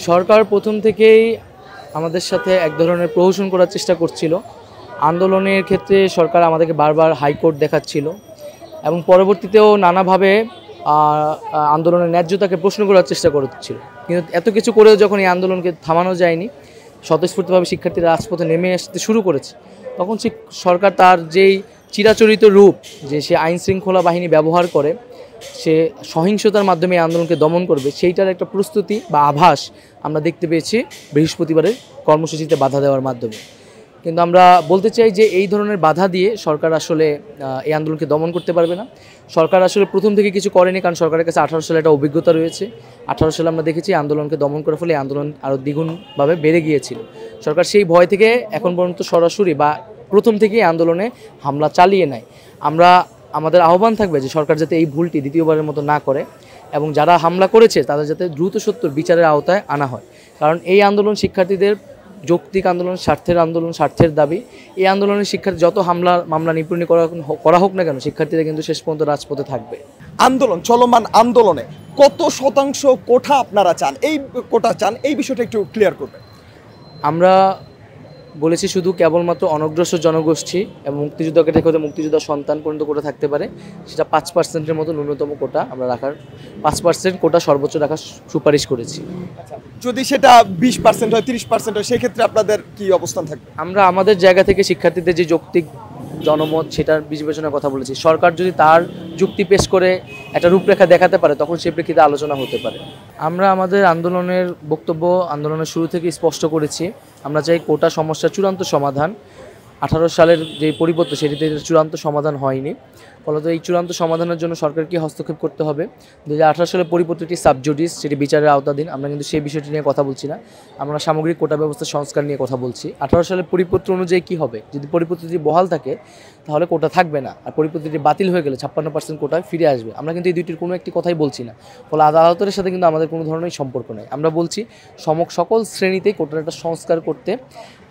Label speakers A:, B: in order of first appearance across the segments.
A: সরকার প্রথম থেকেই আমাদের সাথে এক ধরনের প্রহসন করার চেষ্টা করছিল। আন্দোলনের ক্ষেত্রে সরকার আমাদেরকে বারবার হাইকোর্ট দেখাচ্ছিল এবং পরবর্তীতেও নানাভাবে আন্দোলনের ন্যায্যতাকে প্রশ্ন করার চেষ্টা করছিল। কিন্তু এত কিছু করেও যখন এই আন্দোলনকে থামানো যায়নি, স্বতঃস্ফূর্তভাবে শিক্ষার্থীরা রাজপথে নেমে আসতে শুরু করেছে, তখন সরকার তার যেই চিরাচরিত রূপ, যে সে আইন শৃঙ্খলা বাহিনী ব্যবহার করে সে সহিংসতার মাধ্যমে এই আন্দোলনকে দমন করবে, সেইটার একটা প্রস্তুতি বা আভাস আমরা দেখতে পেয়েছি বৃহস্পতিবারের কর্মসূচিতে বাধা দেওয়ার মাধ্যমে। কিন্তু আমরা বলতে চাই যে এই ধরনের বাধা দিয়ে সরকার আসলে এই আন্দোলনকে দমন করতে পারবে না। সরকার আসলে প্রথম থেকে কিছু করেনি, কারণ সরকারের কাছে 18 সালে একটা অভিজ্ঞতা রয়েছে। 18 সালে আমরা দেখেছি আন্দোলনকে দমন করার ফলে আন্দোলন আরও দ্বিগুণভাবে বেড়ে গিয়েছিল। সরকার সেই ভয় থেকে এখন পর্যন্ত সরাসরি বা প্রথম থেকেই আন্দোলনে হামলা চালিয়ে নেয়। আমাদের আহ্বান থাকবে যে সরকার যাতে এই ভুলটি দ্বিতীয়বারের মতো না করে এবং যারা হামলা করেছে তাদের যাতে দ্রুত সত্য বিচারের আওতায় আনা হয়। কারণ এই আন্দোলন শিক্ষার্থীদের যৌক্তিক আন্দোলন, স্বার্থের আন্দোলন, স্বার্থের দাবি। এই আন্দোলনের শিক্ষার্থী যত মামলা নিপূরণ করা হোক না কেন, শিক্ষার্থীরা কিন্তু শেষ পর্যন্ত রাজপথে থাকবে।
B: চলমান আন্দোলনে কত শতাংশ কোঠা আপনারা চান, এই বিষয়টা একটু ক্লিয়ার করবেন।
A: আমরা বলেছি শুধু কেবলমাত্র অনগ্রসর জনগোষ্ঠী এবং মুক্তিযুদ্ধকে থেকে মুক্তিযোদ্ধার সন্তান পর্যন্ত কোটা থাকতে পারে, সেটা 5%-এর মতো ন্যূনতম কোটা আমরা রাখার 5% কোটা সর্বোচ্চ রাখার সুপারিশ করেছি।
B: যদি সেটা 20% হয়, 30% হয়, সেক্ষেত্রে আপনাদের কি অবস্থান থাকবে?
A: আমরা আমাদের জায়গা থেকে শিক্ষার্থীদের যে যৌক্তিক জনমত সেটার বিবেচনার কথা বলেছি। সরকার যদি তার যুক্তি পেশ করে একটা রূপরেখা দেখাতে পারে, তখন সেই প্রেক্ষিতে আলোচনা হতে পারে। আমরা আমাদের আন্দোলনের বক্তব্য আন্দোলনের শুরু থেকে স্পষ্ট করেছি। আমরা চাই কোটা সমস্যার চূড়ান্ত সমাধান। 18 সালের যে পরিবর্তন, সেটিতে চূড়ান্ত সমাধান হয়নি। ফলত এই চূড়ান্ত সমাধানের জন্য সরকারকে হস্তক্ষেপ করতে হবে। 2018 সালের পরিপত্রটি সাবজুডিস, সেটি বিচারের আওতাধীন। আমরা কিন্তু সেই বিষয়টি নিয়ে কথা বলছি না, আমরা সামগ্রিক কোটা ব্যবস্থা সংস্কার নিয়ে কথা বলছি। 18 সালের পরিপত্র অনুযায়ী কী হবে, যদি পরিপত্রটি বহাল থাকে তাহলে কোটা থাকবে না, আর পরিপত্রটি বাতিল হয়ে গেলে 56% কোটায় ফিরে আসবে। আমরা কিন্তু এই দুইটির কোনো একটি কথাই বলছি না। ফলে আদালতের সাথে কিন্তু আমাদের কোনো ধরনের সম্পর্ক নেই। আমরা বলছি সকল শ্রেণীতেই কোটার একটা সংস্কার করতে,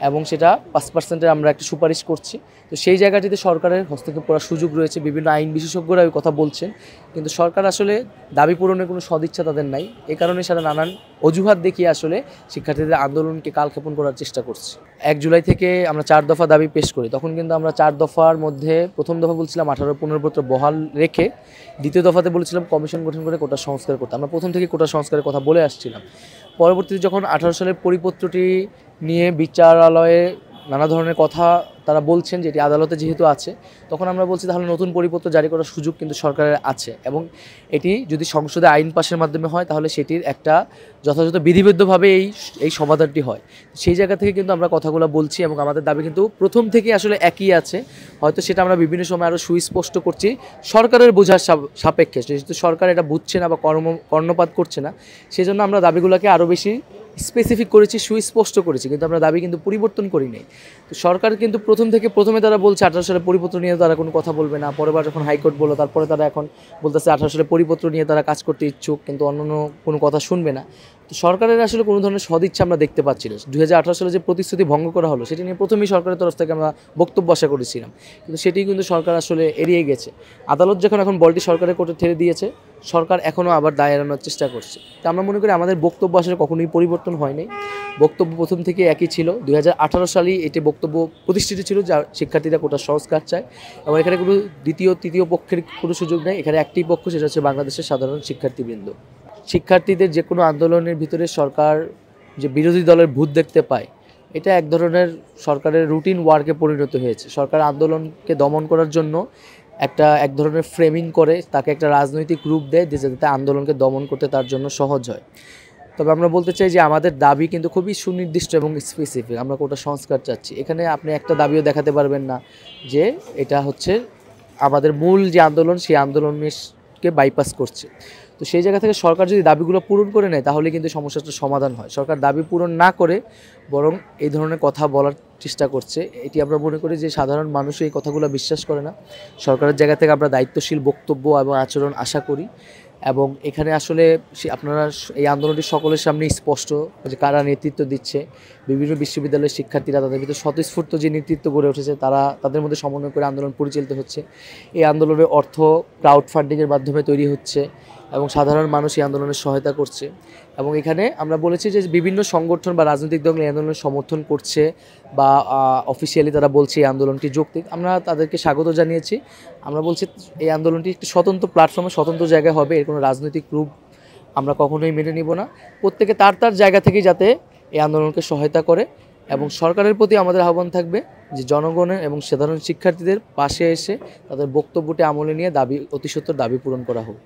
A: এবং সেটা 5%-এর আমরা একটা সুপারিশ করছি। তো সেই জায়গাটিতে সরকারের হস্তক্ষেপ করার সুযোগ রয়েছে। বিভিন্ন আইন বিশেষজ্ঞরা ওই কথা বলছেন, কিন্তু সরকার আসলে দাবি পূরণের কোনো সদিচ্ছা তাদের নাই। এ কারণে সারা নানান অজুহাত দেখিয়ে আসলে শিক্ষার্থীদের আন্দোলনকে কালক্ষেপণ করার চেষ্টা করছে। 1 জুলাই থেকে আমরা 4 দফা দাবি পেশ করি। তখন কিন্তু আমরা 4 দফার মধ্যে প্রথম দফা বলছিলাম 18 পুনর্বত্র বহাল রেখে, দ্বিতীয় দফাতে বলেছিলাম কমিশন গঠন করে কোটা সংস্কার করতে। আমরা প্রথম থেকে কোটা সংস্কারের কথা বলে আসছিলাম। পরবর্তীতে যখন 18 সালের পরিপত্রটি নিয়ে বিচারালয়ে নানা ধরনের কথা তারা বলছেন, যেটি আদালতে যেহেতু আছে, তখন আমরা বলছি তাহলে নতুন পরিপত্র জারি করার সুযোগ কিন্তু সরকারের আছে, এবং এটি যদি সংসদে আইন পাশের মাধ্যমে হয় তাহলে সেটির একটা যথাযথ বিধিবদ্ধভাবে এই সমাধানটি হয়। সেই জায়গা থেকে কিন্তু আমরা কথাগুলো বলছি, এবং আমাদের দাবি কিন্তু প্রথম থেকে আসলে একই আছে। হয়তো সেটা আমরা বিভিন্ন সময় আরও সুস্পষ্ট করছি সরকারের বোঝার সাপেক্ষে, যেহেতু সরকার এটা বুঝছে না বা কর্ণপাত করছে না, সেজন্য আমরা দাবিগুলোকে আরও বেশি স্পেসিফিক করেছি, সুস্পষ্ট করেছি, কিন্তু আমরা দাবি কিন্তু পরিবর্তন করি নাই। তো সরকার কিন্তু প্রথমে তারা বলছে 18 সালের পরিপত্র নিয়ে তারা কোনো কথা বলবে না। পরেরবার যখন হাইকোর্ট বললো, তারপরে তারা এখন বলতেছে 18 সালের পরিপত্র নিয়ে তারা কাজ করতে ইচ্ছুক, কিন্তু অন্যান্য কোনো কথা শুনবে না। তো সরকারের আসলে কোনো ধরনের সদিচ্ছা আমরা দেখতে পাচ্ছি না। 2018 সালে যে প্রতিশ্রুতি ভঙ্গ করা হলো, সেটি নিয়ে প্রথমেই সরকারের তরফ থেকে আমরা বক্তব্য আশা করেছিলাম, কিন্তু সেটি কিন্তু সরকার আসলে এড়িয়ে গেছে। আদালত যখন এখন বলটি সরকারের কোর্টে ঠেলে দিয়েছে, সরকার এখনও আবার দায় এড়ানোর চেষ্টা করছে। তো আমরা মনে করি আমাদের বক্তব্য আসলে কখনোই পরিবর্তন হয়নি। বক্তব্য প্রথম থেকে একই ছিল। 2018 সালেই এটি বক্তব্য প্রতিষ্ঠিত ছিল, যা শিক্ষার্থীরা কোটা সংস্কার চায়, এবং এখানে কোনো দ্বিতীয় তৃতীয় পক্ষের কোনো সুযোগ নেই। এখানে একটি পক্ষ, সেটা হচ্ছে বাংলাদেশের সাধারণ শিক্ষার্থীবৃন্দ। শিক্ষার্থীদের যে কোনো আন্দোলনের ভিতরে সরকার যে বিরোধী দলের ভূত দেখতে পায়, এটা এক ধরনের সরকারের রুটিন ওয়ার্কে পরিণত হয়েছে। সরকার আন্দোলনকে দমন করার জন্য এক ধরনের ফ্রেমিং করে, তাকে একটা রাজনৈতিক রূপ দেয়, যাতে আন্দোলনকে দমন করতে তার জন্য সহজ হয়। তবে আমরা বলতে চাই যে আমাদের দাবি কিন্তু খুবই সুনির্দিষ্ট এবং স্পেসিফিক। আমরা কোটা সংস্কার চাচ্ছি। এখানে আপনি একটা দাবিও দেখাতে পারবেন না যে এটা হচ্ছে আমাদের মূল যে আন্দোলন, সেই আন্দোলনকে বাইপাস করছে। তো সেই জায়গা থেকে সরকার যদি দাবিগুলো পূরণ করে নেয়, তাহলে কিন্তু সমস্যাটার সমাধান হয়। সরকার দাবি পূরণ না করে বরং এই ধরনের কথা বলার চেষ্টা করছে। এটি আমরা মনে করি যে সাধারণ মানুষ এই কথাগুলো বিশ্বাস করে না। সরকারের জায়গা থেকে আমরা দায়িত্বশীল বক্তব্য এবং আচরণ আশা করি, এবং এখানে আসলে আপনারা এই আন্দোলনটি সকলের সামনে স্পষ্ট যে কারা নেতৃত্ব দিচ্ছে। বিভিন্ন বিশ্ববিদ্যালয়ের শিক্ষার্থীরা, তাদের ভিতরে স্বতঃস্ফূর্ত যে নেতৃত্ব গড়ে উঠেছে, তাদের মধ্যে সমন্বয় করে আন্দোলন পরিচালিত হচ্ছে। এই আন্দোলনের অর্থ ক্রাউড ফান্ডিংয়ের মাধ্যমে তৈরি হচ্ছে। এবং সাধারণ মানুষ এই আন্দোলনের সহায়তা করছে। এবং এখানে আমরা বলেছি যে বিভিন্ন সংগঠন বা রাজনৈতিক দল এই আন্দোলনের সমর্থন করছে বা অফিসিয়ালি তারা বলছে এই আন্দোলনটি যৌক্তিক। আমরা তাদেরকে স্বাগত জানিয়েছি। আমরা বলছি এই আন্দোলনটি একটি স্বতন্ত্র প্ল্যাটফর্মে স্বতন্ত্র জায়গায় হবে, এর কোনো রাজনৈতিক রূপ আমরা কখনোই মেনে নিব না। প্রত্যেকে তার তার জায়গা থেকেই যাতে এই আন্দোলনকে সহায়তা করে, এবং সরকারের প্রতি আমাদের আহ্বান থাকবে যে জনগণের এবং সাধারণ শিক্ষার্থীদের পাশে এসে তাদের বক্তব্যটি আমলে নিয়ে অতি সত্বর দাবি পূরণ করা হোক।